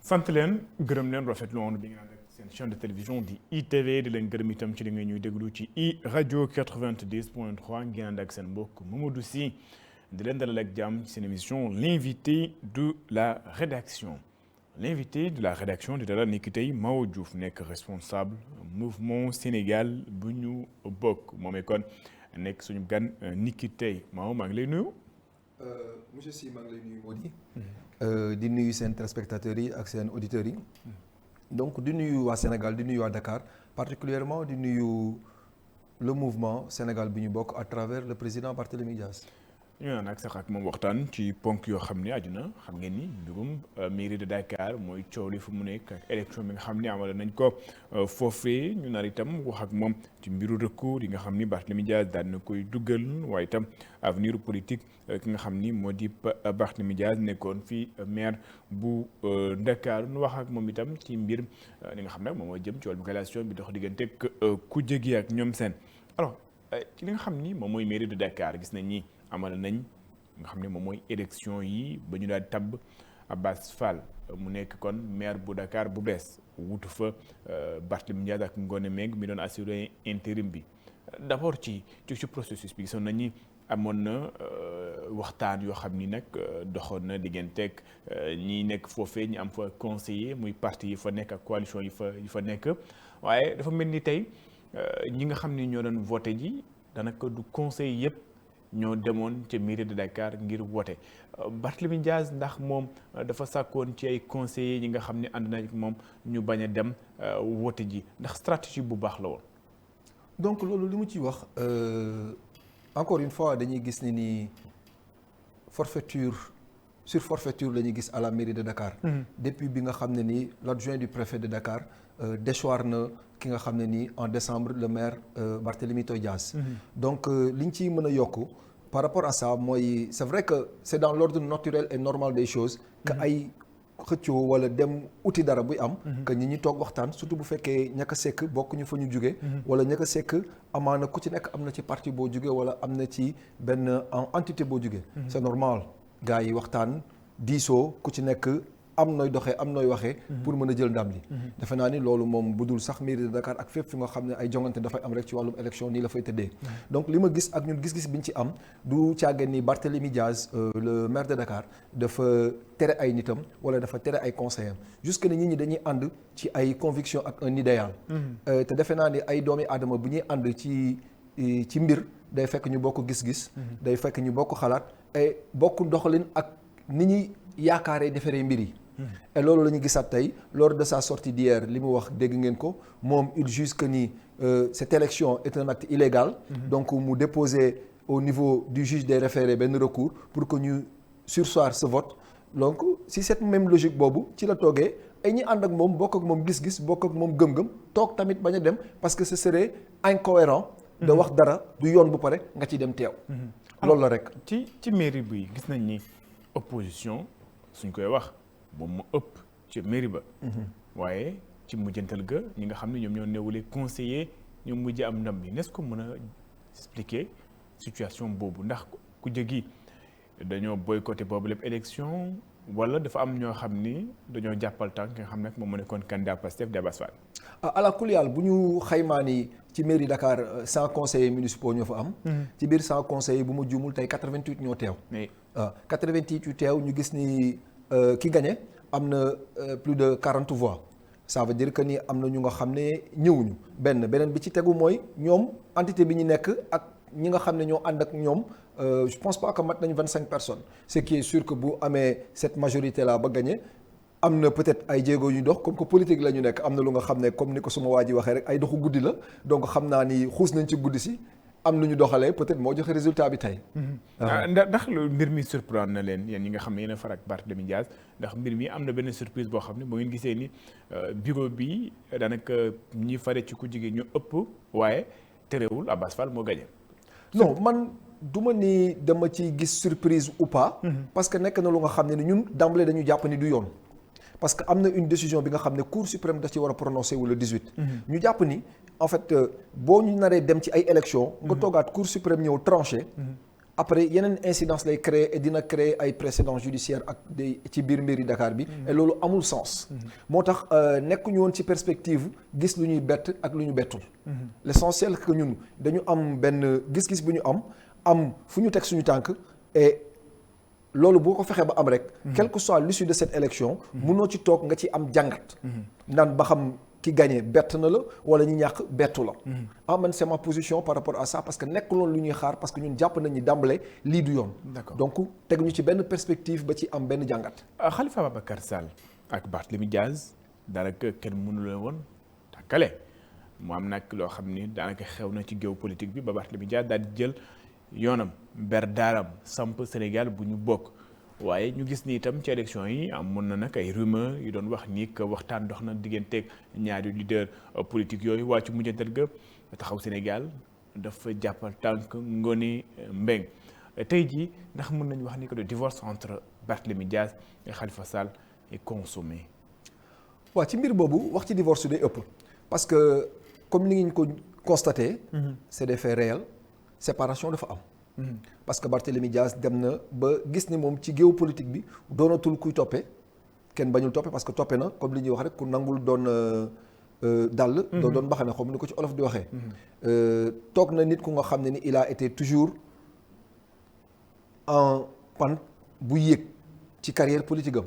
sant leen gërëm leen rafetlu woon bi nga ànd ak seen chaîne de télévision di ITV di leen gërëm itam ci li nga ñuy déglu ci i rajo 90.3 ngeen ànd ak seen mbokk Mamadou Sy di leen dalal ak jàmm ci seen émission l'invité de la rédaction. L'invité de la rédaction di dalal ni ki tey Mao Diouf nekk responsable mouvement Sénégal bu ñu bokk moomee kon nekk suñu gan ni ki tey Mao maa ngi lay nuyu. monsieur Sy maa ngi lay nuyu Mody. di nuyu seen téléspectateurs yi ak seen auditeurs yi. donc di nuyu waa Sénégal di nuyu waa Dakar particulièrement di nuyu le mouvement Sénégal bi ñu bokk à travers le président Barthélémy Dias. ñu naan nag sax ak moom waxtaan ci ponk yoo xam ne àdduna xam ngeen ni mbirum mairie de Dakar mooy coow li fu mu nekk ak élection bi nga xam ne amal nañ ko foofee ñu nar itam wax ak moom ci mbiru recours yi nga xam ni Barthélémy Dias daan na koy duggal waaye itam avenir politique ki nga xam ni moo di Barthélémy Dias nekkoon fii maire bu Dakar nu wax ak moom itam ci mbir li nga xam nag moom moo jëm ci wàllu relation bi dox diggante ku jegi ak ñoom seen alors ci li nga xam ni moom mooy mairie de Dakar gis nañ ni amal nañ nga xam ne moom mooy élection yi ba ñu daal tabb Abass Fall mu nekk kon maire bu Dakar bu bees wutu fa Barthélémy Dias ak Ngoné Mbengue mi doon assuré intérim bi d'abord ci processus bi gisoon nañu amoon na waxtaan yoo xam ni nag doxoon na digganteeg ñi nekk foofee ñi am fa conseiller muy parti yi fa nekk ak coalition yi fa nekk waaye dafa mel ni tey ñi nga xam ni ñoo doon voté ji daanaka du conseil yëpp ñoo demoon ca mairie de Dakar ngir wote Barthélémy Dias ndax moom dafa sàkkoon ci ay conseillers ñi nga xam ne ànd na moom ñu bañ a dem wote ji ndax stratégie bu baax la woon. donc loolu li mu ciy wax encore une fois dañuy gis ni forfaiture sur forfaiture la ñuy gis à la mairie de Dakar. depuis bi nga xam ne ni l'adjoint du préfet de Dakar déchoir na ki nga xam ne nii en décembre le maire Barthélémy Dias. donc li ñu ciy mën a yokk par rapport à ça mooy c'est vrai que c'est dans l'ordre naturel et normal des choses que ay xëccoo wala dem uti dara buy am que ñi toog waxtaan surtout bu fekkee ñaka sekk bokk ñu fa ñu jóge wala ñaka sekk amaana ku ci nekk am na ci parti boo jóge wala am na ci benn entité boo jóge c'est normal gars yi waxtaan diisoo ku ci nekk am nooy doxee am nooy waxee pour mën a jël ndam li defe naa ni loolu moom bu dul sax mairie de Dakar ak fépp fi nga xam ne ay jongante dafay am rek ci wàllum élection nii la fay tëddee donc li ma gis ak ñun gis-gis bi ñu ci am du caageen ni Barthélémy Dias le maire de Dakar dafa tere ay nitam wala dafa tere ay conseillers jusque ne nit ñi dañuy ànd ci ay conviction ak un idéal te defe naa ni ay doomi aadama bu ñuy ànd ci mbir day fekk ñu bokk gis-gis day fekk ñu bokk xalaat et bokk doxalin ak ni ñuy yaakaaree defaree mbir yi et loolu la ñu gisaat tey lors de sa sortie d'hier li mu wax dégg ngeen ko moom il juge que ni cette élection est un acte illégal donc mu déposer au niveau du juge des référés benn recours pour que ñu surseoir ce vote donc si cette même logique boobu ci la toogee ay ñi ànd ak moom bokk ak moom gis-gis bokk ak moom gëm-gëm toog tamit bañ a dem parce que ce serait incohérent de wax dara du yoon bu pare nga ci dem teew loolu la rek ci mairie bi gis nañ ni opposition suñ koy wax moom mu ëpp ci mairie ba waaye ci mujjantal ga ñi nga xam ne ñoom ñoo newulee conseiller ñoom mujj am ndam bi n'est-ce que mën a expliquer situation boobu ndax ku jëgi dañoo boycotté boobu lépp élection wala dafa am ñoo xam ni dañoo jàppal tànk nga xam ne moom mu nekkoon candidat Pastef di Abass Fall ala kulli haal bu ñu xaymaa ni ci mairie Dakar 100 conseillers municipaux ñoo fa am ci biir 100 conseillers bu ma juumul tey 88 ñoo teew waaw 88 yu teew ñu gis ni ki gagné am na plus de 40 voix ça veut dire que ni am na ñu nga xam ne ñëwuñu beneen bi ci tegu mooy ñoom entité bi ñu nekk ak ñi nga xam ne ñoo ànd ak ñoom je pense pas que mat nañu 25 personnes ce qui est sûr que bu amee cette majorité là ba gagné am na peut-être ay jéego yu dox comme que politique la ñu nekk am na lu nga xam ne comme ni ko suma waa ji waxee rek ay doxu guddi la donc xam naa ni xuus nañ ci guddi si am nu ñu doxalee peut-être moo joxe résultat bi tey. ndax mbir mi surprendre na leen yéen ñi nga xam ne yéen a far ak Barthélémy Dias ndax mbir mi am na benn surprise boo xam ne boo ngeen gisee ni bureau bi daanaka ñi fare ci ku jigéen ñu ëpp waaye terewul Abass Fall moo gagné. non man du ma ni dama ci gis surprise ou pas. parce que nekk na lu nga xam ne ni ñun d'emblée dañu jàpp ni du yoon. parce que am na une décision bi nga xam ne Cour suprême da ci war a prononcer wu le 18. ñu jàpp ni en fait boo ñu naree dem ci ay élections. nga toogaat Cour suprême ñëw tranché. après yeneen incidence lay créer et dina créer ay précédents judiciaires ak ci biir mairie Dakar bi. et loolu amul sens. moo tax nekkuñu woon ci perspective gis lu ñuy bett ak lu ñu bettul. l'essentiel que ñun dañu am benn gis-gis bu ñu am fu ñu teg suñu tànk et loolu boo ko fexee ba am rek. quelle que soit l'issue de cette élection. mënoo ci toog nga ci am jàngat. naan ba xam ki gagné bett na la wala ñu ñàkk bettu la. man c'est ma position par rapport à ça parce que nekkuloon lu ñuy xaar parce que ñun jàpp nañu d'emblée lii du yoon. d'accord donc teg ñu ci benn perspective ba ci am benn jàngat. Khalifa Ababacar Sall ak Barthélémy Diaz daanaka kenn mënu leen woon tàkkale mu am nag loo xam ni daanaka xew na ci géopolitique bi ba Barthélémy Diaz daal di jël yoonam ber daaram samp Sénégal bu ñu bokk. waaye ñu gis ni itam ci élection yi amoon na nag ay rumeur yu doon wax ni que waxtaan dox na digganteeg ñaari leader politique yooyu waa ci mujjantal ga taxaw Sénégal dafa jàppal tànk Ngoné Mbengue tey jii ndax mën nañu wax ni que le divorce entre Barthélémy Diaz et Khalifa Sall est consommé. waaw ci mbir boobu wax ci divorce day ëpp parce que comme ni ngeen ko constaté. c'est des faits réels séparation dafa am. parce que Barthélémy Diaz dem na ba gis ni moom ci géopolitique bi doonatul kuy toppe kenn bañul toppe parce que toppe na comme li ñuy wax rek ku nangul doon dàll doon mbaxane xam ni ko ci olof di waxee toog na nit ku nga xam ne ni il a été toujours en pente bu yéeg ci carrière politique am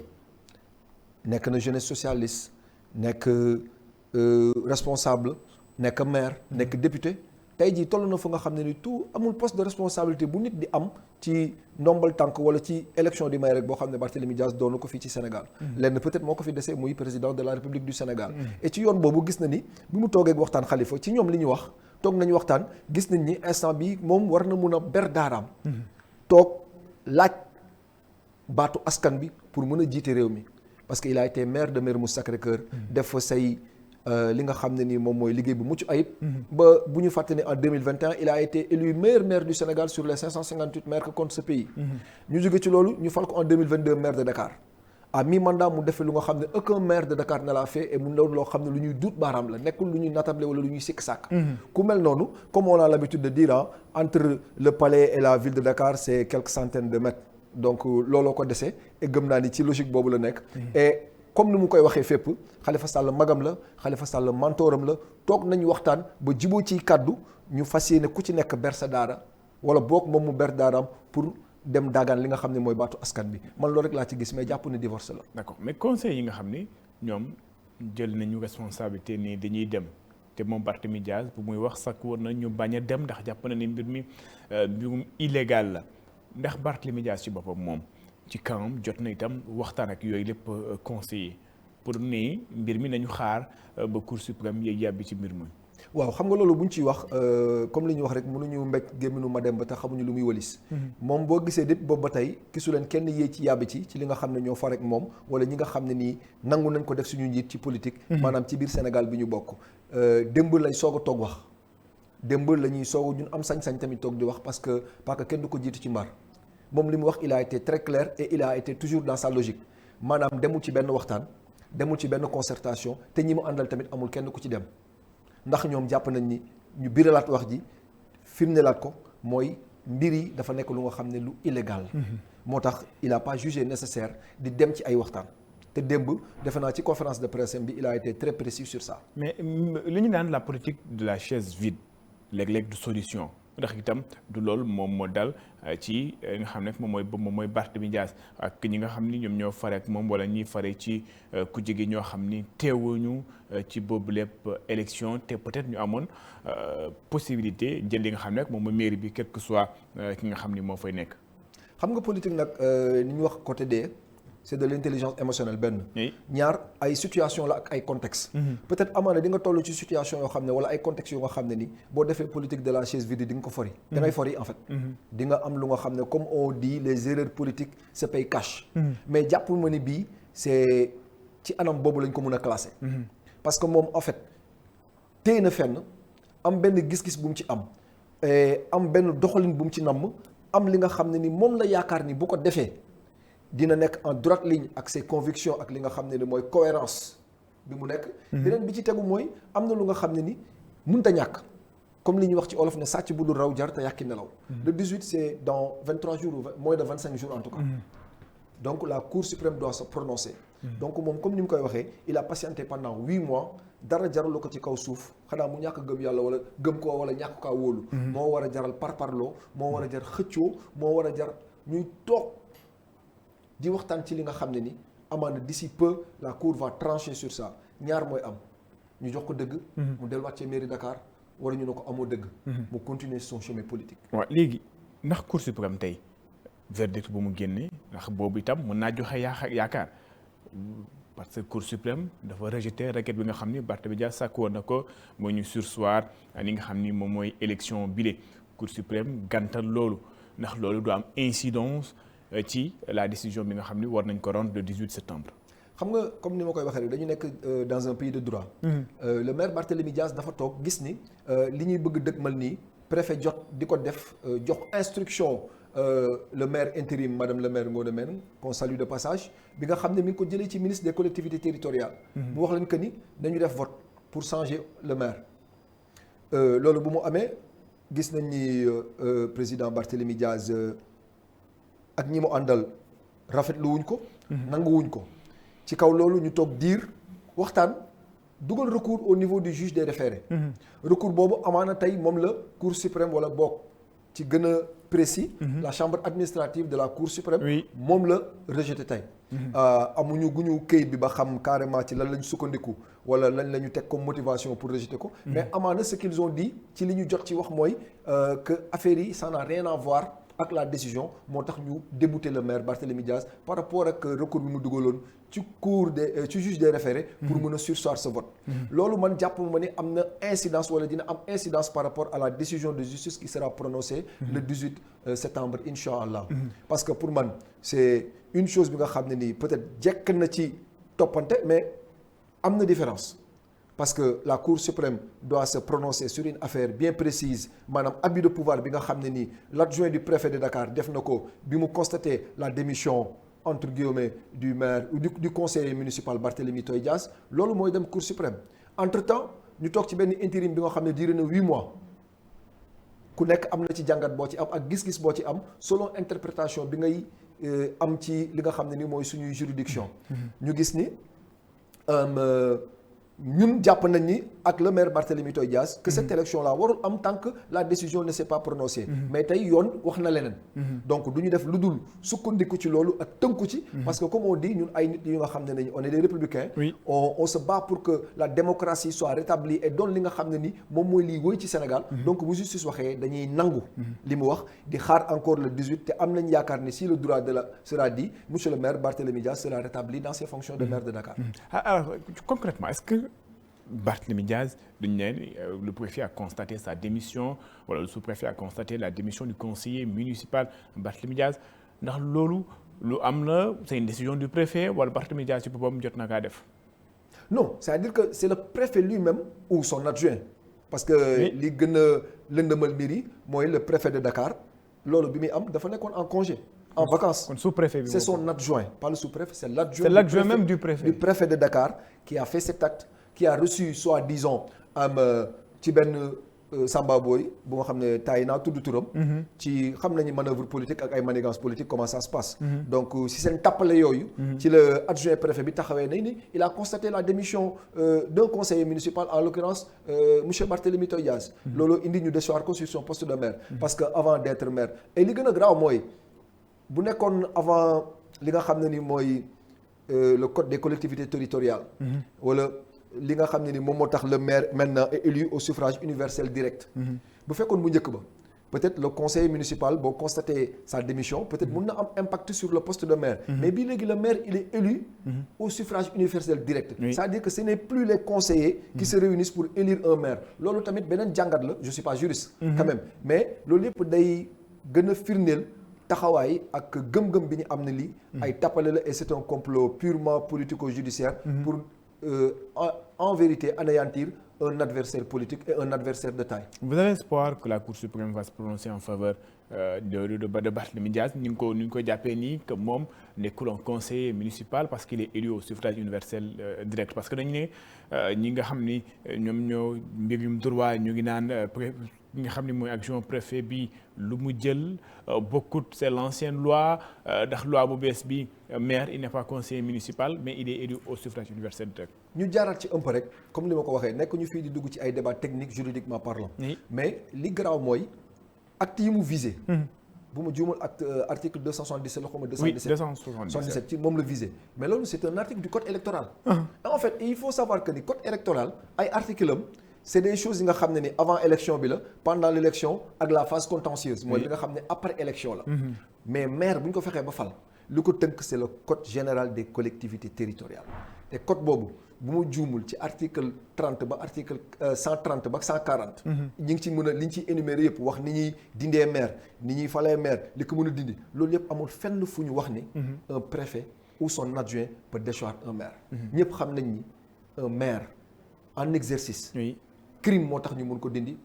nekk na jeunesse socialiste nekk responsable nekk maire nekk député tey jii toll na fu nga xam ne ni tout amul poste de responsabilité bu nit di am ci ndombal tànk wala ci élection di may rek boo xam ne Barthélémy Diaz doonu ko fii ci Sénégal lenn peut-être moo ko fi desee muy président de la République du Sénégal et ci yoon boobu gis na ni bi mu toogee waxtaan Khalifa ci ñoom li ñu wax toog nañu waxtaan gis nañ ni instant bi moom war na mun a ber daaraam toog laaj baatu askan bi pour mën a jiite réew mi parce que il a été maire de Mermoz Sacré-Cœur def fa say li nga xam ne ni moom mooy liggéey bu mucc ayib. ba bu ñu fàtte ne en 2021 il a été élu meilleur maire du Sénégal sur les 558 maires que compte ce pays. ñu jóge ci loolu ñu fal ko en 2022 maire de Dakar à mi-mandat mu defee lu nga xam ne aucun maire de Dakar ne l'a fait et mu loolu loo xam ne lu ñuy duut baaraam la nekkul lu ñuy natable wala lu ñuy sikk sàkk. ku mel noonu comme on a l'habitude de dire entre le palais et la ville de Dakar c'est quelques centaines de mètres donc looloo ko dese et gëm naa ni ci logique boobu la nekk. et comme ni mu koy waxee fépp Khalifa Sall magam la Khalifa Sall mentoram la toog nañu waxtaan ba jiboo ciy kàddu ñu fas yéene ku ci nekk ber sa daara wala boog moom mu ber daaraam pour dem daagaan li nga xam ne mooy baatu askan bi man loolu rek laa ci gis mais jàpp ne divorce la. d'accord mais conseil yi nga xam ni ñoom jël nañu responsabilité ni dañuy dem te moom Barthélémy Diaz bu muy wax sax woon na ñu bañ a dem ndax jàpp na ni mbir mi mbirum illégal la ndax Barthélémy Diaz ci boppam moom. ci kanam jot na itam waxtaan ak yooyu lépp conseiller pour ni mbir mi nañu xaar ba Cour suprême yeeg yàbbi ci mbir mi. waaw xam nga loolu bu ñu ciy wax comme li ñu wax rek mënuñu mbéj gémminu ma dem ba te xamuñu lu muy walis. moom boo gisee depuis boobu ba tey gisu leen kenn yee ci yàbbi ci li nga xam ne ñoo far ak moom wala ñi nga xam ne nii nangu nañ ko def suñu njiit ci politique. maanaam ci biir Sénégal bi ñu bokk. démb lay soog a toog wax démb la ñuy soog ñun am sañ-sañ tamit toog di wax parce que kenn du ko jiitu ci mbar. moom li mu wax il a été très clair et il a été toujours dans sa logique maanaam demul ci benn waxtaan demul ci benn concertation te ñi mu àndal tamit amul kenn ku ci dem ndax ñoom jàpp nañ ni ñu biralaat wax ji firndelaat ko mooy mbir yi dafa nekk lu nga xam ne lu illégal moo tax il a pas jugé nécessaire di dem ci ay waxtaan te démb defe naa ci conférence de presse bi il a été très précis sur ça. mais li ñu naan la politique de la chaise vide léeg-léeg du solution. ndax itam du loolu moom moo dal ci nga xam ne moom mooy Barthélémy Diaz ak ñi nga xam ni ñoom ñoo fare ak moom wala ñiy fare ci kujje gi ñoo xam ni teewuñu ci boobu lépp élection te peut-être ñu amoon possibilité jël li nga xam ne moom mooy mairie bi quel que soit ki nga xam ni moo fay nekk. xam nga politique nag ni ñu wax côté dee c'est de l'intelligence émotionnelle benn. ñaar ay situation la ak ay contexte. peut-être amaana di nga toll ci situation yoo xam ne wala ay contexte yoo nga xam ne ni boo defee politique de la chaise vide di nga ko fori. da ngay fori en fait. di nga am lu nga xam ne comme on dit les erreurs politiques se payent cash. mais jàpp ma ni bii c'est ci anam boobu lañ ko mën a classer. parce que moom en fait téye na fenn am benn gis-gis bu mu ci am benn doxalin bu mu ci namm am li nga xam ne ni moom la yaakaar ni bu ko defee. dina nekk en droite ligne ak ses convictions ak li nga xam ne ni mooy cohérence bi mu nekk. beneen bi ci tegu mooy am na lu nga xam ne ni mënut a ñàkk comme li ñuy wax ci olof ne sàcc bu dul raw jar te yàkki nelaw. Le 18 c'est dans 23 jours ou moins de 25 jours en tout cas. Donc la Cour suprême doit se prononcer. Donc moom comme ni mu koy waxee il a patienté pendant 8 mois dara jaralu ko ci kaw suuf xanaa mu ñàkk gëm yàlla wala gëm koo wala ñàkk kaa wóolu. moo war a jaral parparloo moo war a jar xëccoo moo war a jar ñuy toog di waxtaan ci li nga xam ne ni amaana d'ici peu la Cour va trancher sur ça ñaar mooy am ñu jox ko dëgg. mu delluwaat ci mairie Dakar wala ñu ne ko amoo dëgg. mu continuer son chemin politique. waaw léegi ndax Cour suprême tey verdict bu mu génnee ndax boobu itam mën naa joxe yaakaar parce que Cour suprême dafa rejeter requête bi nga xam ni Barthélémy Dias sàkk woon na ko mooy ñu surseoir li nga xam ni moom mooy élection bile Cour suprême gàntal loolu ndax loolu du am incidence ci la décision bi nga xam ni war nañ ko rendre le 18 septembre. xam nga comme ni ma koy waxee rek dañu nekk dans un pays de droit. Le maire Barthélémy Dias dafa toog gis ni li ñuy bëgg dëgmal nii préfet jot di ko def jox instruction le maire intérim madame le maire Ngoné Mène qu'on salue de passage bi nga xam ne mi ngi ko jëlee ci ministre des collectivités territoriales. mu wax leen que ni dañu def vote pour changer le maire. loolu bu mu amee gis nañ ni président Barthélémy Dias ak ñi mu àndal rafetlu wuñ ko. nanguwuñ ko. ci kaw loolu ñu toog diir waxtaan dugal recours au niveau du juge des référés. recours boobu amaana tey moom la Cour suprême wala bokk ci gën a précis. la chambre administrative de la Cour suprême. moom la rejeté tey. amuñu guñu këyit bi ba xam carrément ci lan lañ sukkandiku wala lan la ñu teg comme motivation pour rejeter ko. mais amaana ce qu'ils ont dit ci li ñu jot ci wax mooy que affaire yi ça n'a rien à voir ak la décision moo tax ñu débouter le maire Barthélémy Dias par rapport ak recours bi mu dugaloon ci ci juge des référés pour mën a surseoir ce vote. loolu man jàpp ma ne am na incidence wala dina am incidence par rapport à la décision de justice qui sera prononcée le 18 septembre incha allah. parce que pour man c'est une chose bi nga xam ne nii peut-être jekk na ci toppante mais am na différence. parce que la Cour suprême doit se prononcer sur une affaire bien précise maanaam abus de pouvoir bi nga xam ne nii l'adjoint du préfet de Dakar def na ko bi mu constaté la démission entre guillemets du maire ou du conseiller municipal Barthélémy Toye Dias loolu mooy dem Cour suprême. entre-temps ñu toog ci benn intérim bi nga xam ne duré na 8 mois ku nekk am na ci jàngat boo ci am ak gis-gis boo ci am selon interprétation bi ngay am ci li nga xam ne ni mooy suñuy juridiction. ñu gis ni ñun jàpp nañ ni ak le maire Barthélémy Toye Dias que cette élection là warul am tant que la décision ne s'est pas prononcée. mais tey yoon wax na leneen. donc du ñu def lu dul sukkandiku ci loolu ak tënku ci. parce que comme on dit ñun ay nit yu nga xam ne nañu on est des républicains. on se bat pour que la démocratie soit rétablie et doon li nga xam ne ni moom mooy liy wëy ci Sénégal. donc bu justice waxee dañuy nangu. li mu wax di xaar encore le 18 te am nañ yaakaar ni si le droit de la sera dit monsieur le maire Barthélémy Dias sera rétabli dans ses fonctions de maire de Dakar. alors concrètement est-ce que Barthélémy Dias dañu ne le préfet a constaté sa démission wala le sous-préfet a constaté la démission du conseiller municipal Barthélémy Dias ndax loolu lu am la c'est une décision du préfet wala Barthélémy Dias ci boppam jot na kaa def. non c'est-à-dire que c'est le préfet lui-même ou son adjoint parce que li gën a lëndëmal mbir yi mooy le préfet de Dakar loolu bi muy am dafa nekkoon en congé. en vacances. kon sous-préfet bi c'est son adjoint pas le sous-préfet c'est l'adjoint. c'est l'adjoint même du préfet de Dakar qui a fait cet acte. qui a reçu soi-disant ci benn Samba Boy bu nga xam ne taay naa tudd turam. ci xam nañu manœuvre politique ak ay manigance politique comment ça se passe. donc si seen tàppale yooyu. ci la adjoint préfet bi taxawee nañ ni il a constaté la démission d'un conseiller municipal en l'occurrence monsieur Barthélémy Toye Dias. loolu indi ñu déchoir ko sur son poste de maire. parce que avant d'être maire et li gën a graaw mooy bu nekkoon avant li nga xam ne ni mooy le code des collectivités territoriales. wala li nga xam ne ni moom moo tax le maire maintenant est élu au suffrage universel direct. bu fekkoon bu njëkk ba peut-être le conseil municipal boo constaté sa démission peut-être mun na am impact sur le poste de maire. mais bii léegi le maire il est élu au suffrage universel direct. c'est-à-dire que ce n'est plus les conseillers qui se réunissent pour élire un maire loolu tamit beneen jàngat la je suis pas juriste. quand même mais loolu yëpp day gën a firndeel taxawaay ak gëm-gëm bi ñu am na lii. ay tappale la et c'est un complot purement politico-judiciaire. pour en vérité anéantir un adversaire politique et un adversaire de taille. Vous avez espoir que la Cour suprême va se prononcer en faveur de Barthélémy Dias ni ñu ko jàppee nii que moom nekkul un conseiller municipal parce qu'il est élu au suffrage universel direct parce que dañu ne ñi nga xam ni ñoom ñoo mbirum droit ñu ngi naan ñi nga xam ni mooy adjoint préfet bi lu mu jël bokkut c'est l'ancienne loi ndax loi bu bees bi maire il n'est pas conseiller municipal mais il est élu au suffrage universel direct. ñu jaaraat ci un peu rek comme ni ma ko waxee nekk ñu fii di dugg ci ay débats techniques juridiquement parlant. mais li garaaw mooy acte yi mu visé. bu ma juumul acte article 277 la xaw ma 217. Oui, 277 ci moom la visé mais loolu c'est un article du code électoral. En fait il faut savoir que ni code électoral ay article am c'est des choses yi nga xam ne ni avant élection bi la pendant l'élection ak la phase contentieuse. mooy li nga xam ne après élection la. mais maire bu ñu ko fexee ba fal lu ko tënk c'est le code général des collectivités territoriales te code boobu. bu ma juumul ci article 30 ba article 130 ba 140. ñi ngi ci mën a li ñu ciy énumérer yëpp wax ni ñuy dindee maire ni ñuy falee maire li ko mën a dindi loolu yëpp amul fenn fu ñu wax ni. un préfet ou son adjoint peut déchoir un maire. ñëpp xam nañ ni un maire en exercice. crime moo tax ñu mën ko dindi.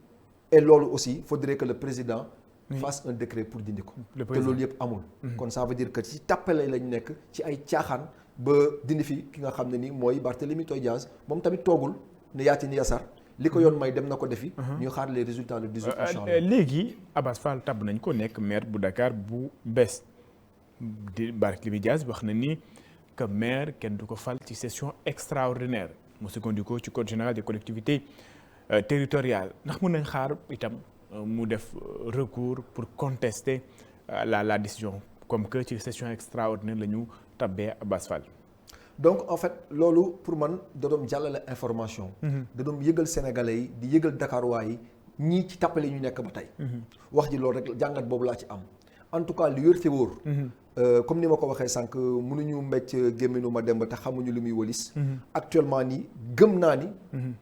et loolu aussi faudrait que le président. fasse un décret pour dindi ko. te loolu yëpp amul. kon ça veut dire que ci tàppale lañ nekk ci ay caaxaan. ba dindi fi ki nga xam ne ni mooy Barthélémy Dias moom tamit toogul ne yaati ni yasar li ko yoon may dem na ko defi. ñu xaar les résultats le 18 incha allah. léegi Abass Fall tabb nañ ko nekk maire bu Dakar bu bees di Barthélémy Dias wax na ni que maire kenn du ko fal ci session extraordinaire mu sukkandiku ci code général des collectivités territoriales ndax mën nañ xaar itam mu def recours pour contester la décision comme que ci session extraordinaire la ñu tabbee Abass Fall. donc en fait loolu pour man da doon jàllale information. da doon yëgal sénégalais yi di yëgal Dakarois yi ñii ci tàppale ñu nekk ba tey. wax ji loolu rek jàngat boobu laa ci am en tout cas li wér te wóor. comme ni ma ko waxee sànq mënuñu mbécc gémminu ma dem ba te xamuñu lu muy wëlis. actuellement nii gëm naa ni.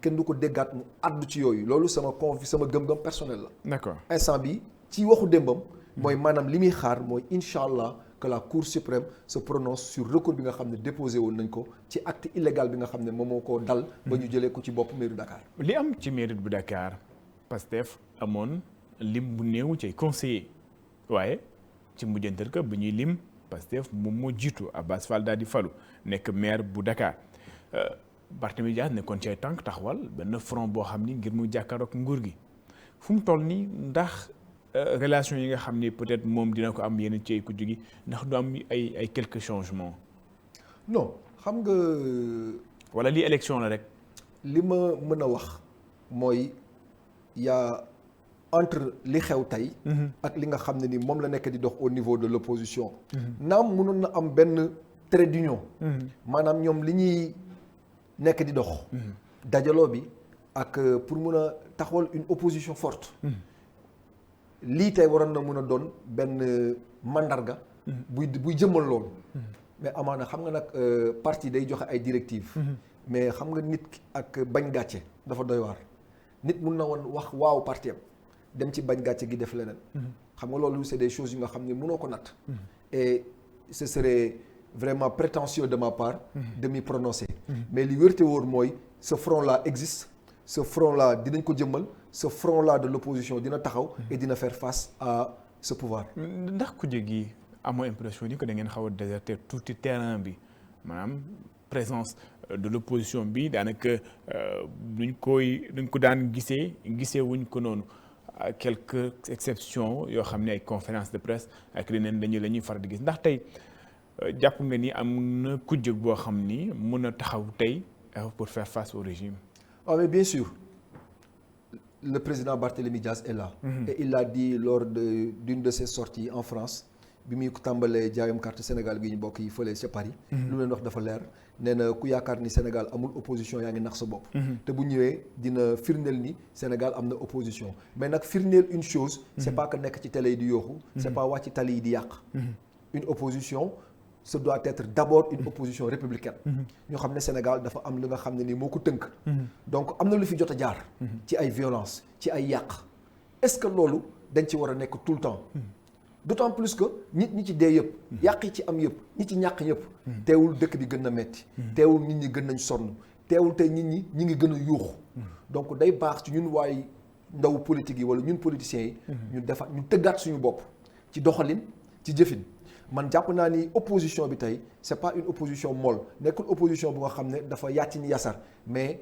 kenn du ko déggaat mu àddu ci yooyu loolu sama gëm-gëm personnel la. d'accord instant bi ci waxu démbam. mooy maanaam li muy xaar mooy incha allah. que la Cour suprême se prononce sur recours bi nga xam ne déposé woon nañ ko ci acte illégal bi nga xam ne moom moo ko dal. ba ñu jëlee ko ci bopp mairie Dakar. li am ci mairie bu Dakar Pastef amoon lim bu néew ci conseiller waaye ci mujjantal ka bu ñuy lim Pastef moom moo jiitu Abass Fall daal di falu nekk maire bu Dakar Barthélémy Dias nekkoon ci ay tànk taxawal benn front boo xam ni ngir mu jàkkaarook nguur gi fu mu toll nii ndax. relation yi nga xam ni peut-être moom dina ko am yenn ci ku jógi ndax du am ay quelques changements. non xam nga. wala lii élection la rek. li ma mën a wax mooy yaa entre li xew tey. ak li nga xam ne ni moom la nekk di dox au niveau de l'opposition. naam mënoon na am benn trait d'union. maanaam ñoom li ñuy nekk di dox. dajaloo bi ak pour mun a taxawal une opposition forte. lii tey waroon na mën a doon benn mandarga. buy jëmmal loolu. mais amaana xam nga nag parti day joxe ay directives. mais xam nga nit ak bañ gàcce dafa doy waar. nit mun na woon wax waaw parti am dem ci bañ gàcce gi def leneen. xam nga loolu c'est des choses yu nga xam ne mënoo ko natt. et ce serait vraiment prétentieux de ma part. de m'y prononcer. mais li wérte wóor mooy ce front là existe. ce front là dinañ ko jëmmal ce front là de l'opposition dina taxaw et dina faire face à ce pouvoir. ndax ku jógi amoo impression ni que da ngeen xaw a déserter tuuti terrain bi maanaam présence de l'opposition bi daanaka duñ ko daan gisee wuñ ko noonu quelques exceptions yoo xam ne ay conférences de presse ak leneen la ñuy faral di gis ndax tey jàpp nga ni am na ku jóg boo xam ni mën a taxaw tey pour faire face au régime. Ah mais bien sûr le président Barthélémy Dias est là. Et il l'a dit lors d'une de ses sorties en France bi muy tàmbalee jaayam carte Sénégal gi ñu bokk yi fële ca Paris. lu leen wax dafa leer nee na ku yaakaar ni Sénégal amul opposition yaa ngi nax sa bopp. te bu ñëwee dina firndeel ni Sénégal am na opposition mais nag firndeel une chose. c'est pas que nekk ci télé yi di yooxu. c'est pas wàcc ci tali yi di yàq. une opposition. ce doit être d'abord une opposition républicaine. ñoo xam ne Sénégal dafa am li nga xam ne ni moo ko tënk. donc am na lu fi jot a jaar. ci ay violence ci ay yàq. est-ce que loolu dañ ci war a nekk tout le temps. d'autant plus que nit ñi ci dee yëpp. yàq yi ci am yëpp ñi ci ñàkk yëpp. teewul dëkk bi gën na metti. teewul nit ñi gën nañ sonn. teewul tey nit ñi ngi gën a yuuxu. donc day baax ci ñun waay ndaw politique yi wala ñun politiciens yi ñu defaat ñu tëggaat suñu bopp ci doxalin ci jëfin man jàpp naa ni opposition bi tey c'est pas une opposition molle nekkul opposition bu nga xam ne dafa yàcc ni yasar mais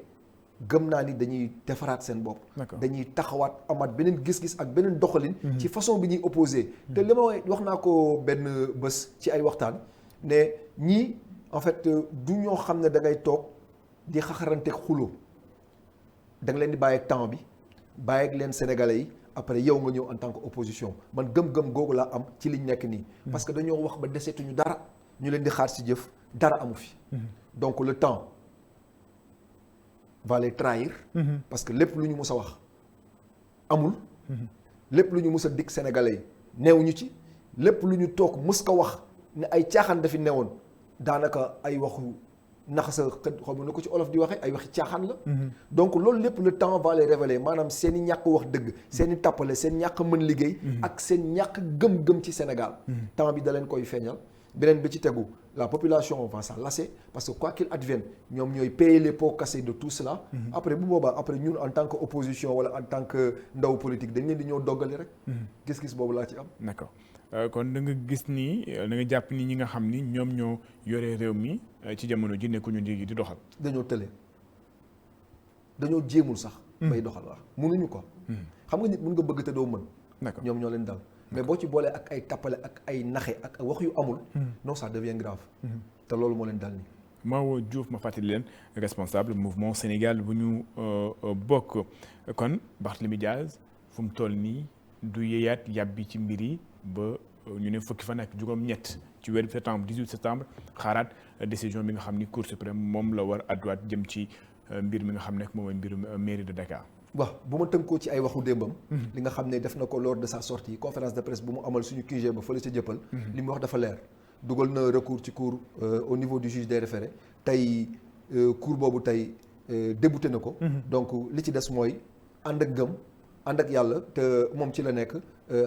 gëm naa ni dañuy defaraat seen bopp dañuy taxawaat amaat beneen gis-gis ak beneen doxalin ci façon bi ñuy opposé te li ma wax naa ko benn bés ci ay waxtaan ne ñii en fait du ñoo xam ne da ngay toog di xaxaranteeg xuloo da nga leen di bàyyi ak temps bi bàyyi ak leen sénégalais yi après yow nga ñëw en tant que opposition man gëm-gëm googu laa am ci liñ nekk nii parce que dañoo wax ba deseetuñu dara ñu leen di xaar ci jëf dara amu fi donc le temps va les trahir parce que lépp lu ñu mus a wax amul lépp lu ñu mus a dig sénégalais yi neew ñu ci lépp lu ñu toog mus ko wax ne ay caaxaan dafi newoon daanaka ay waxu naxasa xaw ma na ko ci olof di waxee ay waxi caaxaan la donc loolu lépp le temps va les révéler maanaam seen i ñàkk wax dëgg seen i tàppale seen ñàkk mën liggéey ak seen ñàkk gëm-gëm ci Sénégal temps bi da leen koy feeñal beneen bi ci tegu la population va s'en lasser parce que quoi qu'il advienne ñoom ñooy payer les pots cassés de tout cela après bu boobaa après ñun en tant que opposition wala en tant que ndaw politique dañ leen di ñëw doggali rek gis-gis boobu laa ci am d'accord kon da nga gis ni da nga jàpp ni ñi nga xam ni ñoom ñoo yore réew mi ci jamono ji nekkuñu léegi di doxal dañoo tële dañoo jéemul sax bay doxal wax mënuñu ko xam nga nit mën nga bëgg te doo mën d'accord ñoom ñoo leen dal mais boo ci boolee ak ay tappale ak ay naxe ak wax yu amul non ça devient grave te loolu moo leen dal ni Mawo Diouf ma fàttali leen responsable mouvement Sénégal bu ñu bokk kon Barthélémy Dias fu mu toll nii du yeeyaat yàbbi ci mbir yi ba ñu ne fukki fan ak juróom-ñett ci weeru septembre 18 septembre xaaraat décision bi nga xam ni Cour suprême moom la war adduwaat jëm ci mbir mi nga xam ne moom mooy mbiru mairie de Dakar. waaw bu ma tënkoo ci ay waxu démbam li nga xam ne def na ko lors de sa sortie conférence de presse bu mu amal suñu QG ba fële ca jëppal li mu wax dafa leer dugal na recours ci cour au niveau du juge des référés tey cour boobu tey débouté na ko donc li ci des mooy ànd ak gëm ànd ak yàlla te moom ci la nekk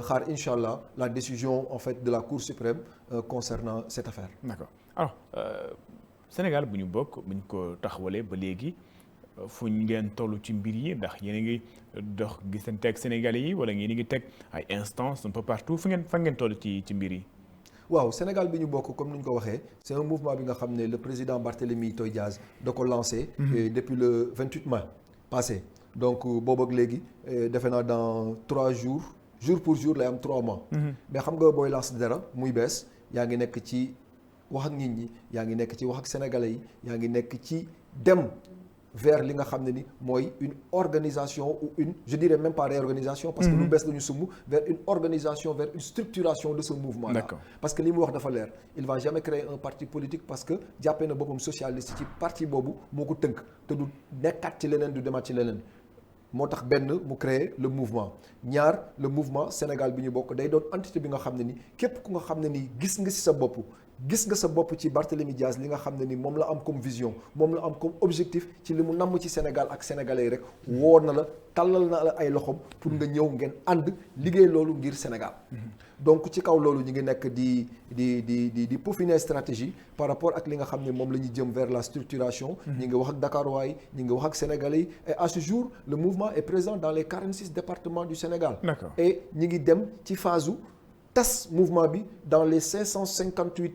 xaar incha allah la décision en fait de la cour suprême concernant cette affaire. d'accord alors Sénégal bu ñu bokk bu ñu ko taxawalee ba léegi fu ngeen toll ci mbir yi ndax yéen a ngi dox gisante ak Sénégalais yi wala ngeen ngi teg ay instances un peu partout fa ngeen toll ci mbir yi. waaw Sénégal bi ñu bokk comme ni ñu ko waxee c'est un mouvement bi nga xam ne le président Barthélémy Toye Dias da ko lancé. depuis le 28 mai passé. donc boobu ak léegi defe naa dans 3 jours jour pour jour lay am 3 mois. mais xam nga booy lance dara muy bees yaa ngi nekk ci wax ak nit ñi yaa ngi nekk ci wax ak sénégalais yi yaa ngi nekk ci dem vers li nga xam ne ni mooy une organisation ou une je dirais même pas réorganisation. parce que lu bees la ñu sumb vers une organisation vers une structuration de ce mouvement là. D'accord. parce que li mu wax dafa leer il va jamais créer un parti politique parce que jàppee na boppam socialiste ci parti boobu moo ko tënk te du nekkaat ci leneen du demaat ci leneen. moo tax benn mu créer le mouvement ñaar le mouvement Sénégal bi ñu bokk day doon entité bi nga xam ne ni képp ku nga xam ne ni gis nga ci sa bopp gis nga sa bopp ci Barthélémy Dias li nga xam ne ni moom la am comme vision moom la am comme objectif ci li mu namm ci Sénégal ak sénégalais yi rek woo na la tàllal na la ay loxoom pour nga ñëw ngeen ànd liggéey loolu ngir Sénégal. donc ci kaw loolu ñu ngi nekk di peaufiner stratégie par rapport ak li nga xam ne moom la ñu jëm vers la structuration. ñi ngi wax ak Dakarois yi ñi ngi wax ak sénégalais yi et à ce jour le mouvement est présent dans les 46 départements du Sénégal. D'accord. et ñi ngi dem ci phase tas mouvement bi dans les 558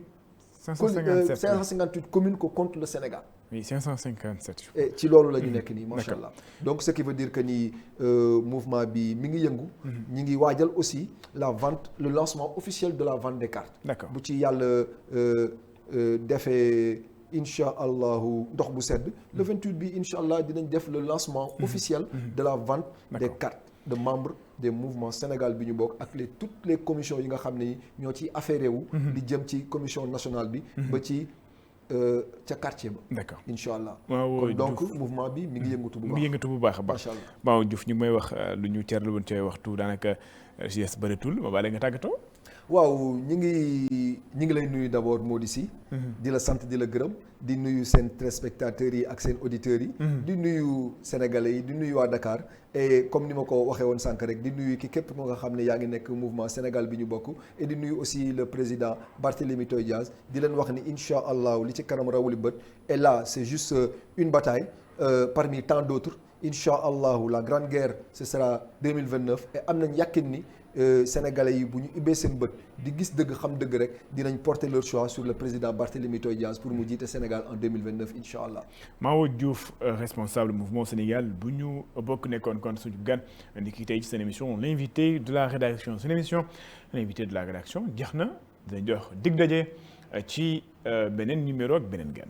communes que compte le Sénégal. oui 557. et ci loolu la ñu nekk nii macha allah. donc ce qui veut dire que ni mouvement bi mi ngi yëngu. ñi ngi waajal aussi la vente le lancement officiel de la vente des cartes. D'accord. bu ci yàlla defee incha allahu ndox bu sedd. le 28 bi incha allah dinañ def le lancement officiel de la vente des cartes de membres des mouvements Sénégal bi ñu bokk ak toutes les commissions yi nga xam ne ñoo ciy afféré wu. di jëm ci commission nationale bi. ba ci ca quartier ba. d'accord incha allah. waaw kon donc mouvement bi mi ngi yëngatu bu baax. mi ngi yëngatu bu baax a baax. macha allah Mawo Diouf ñu ngi may wax lu ñu cërale woon ci waxtu daanaka si des bëreetul ma bàyyi la nga tàggatoo. waaw ñi ngi lay nuyu d'abord Mody Sy di la sant di la gërëm di nuyu seen téléspectateurs yi ak seen auditeurs yi. di nuyu sénégalais yi di nuyu waa Dakar. et comme ni ma ko waxee woon sànq rek di nuyu ki képp nga xam ne yaa ngi nekk mouvement Sénégal bi ñu bokk et di nuyu aussi le président Barthélémy Toye Dias di leen wax ni incha allah li ci kanam rawuli bët et là c'est juste une bataille parmi tant d'autres incha allahu la grande guerre ce sera 2029 et am nañ yàqin ni sénégalais yi bu ñu ubbee seen bët di gis dëgg xam dëgg rek dinañ porter leur choix sur le président Barthélémy Toye Dias pour mu jiite Sénégal en 2029 incha allah. Mao Diouf responsable mouvement Sénégal bu ñu bokk nekkoon kon suñu gan ni ki tey ci seen émission l'invité de la rédaction seen émission l'invité de la rédaction jeex na dinañ jox dig daje ci beneen numéro ak beneen gan.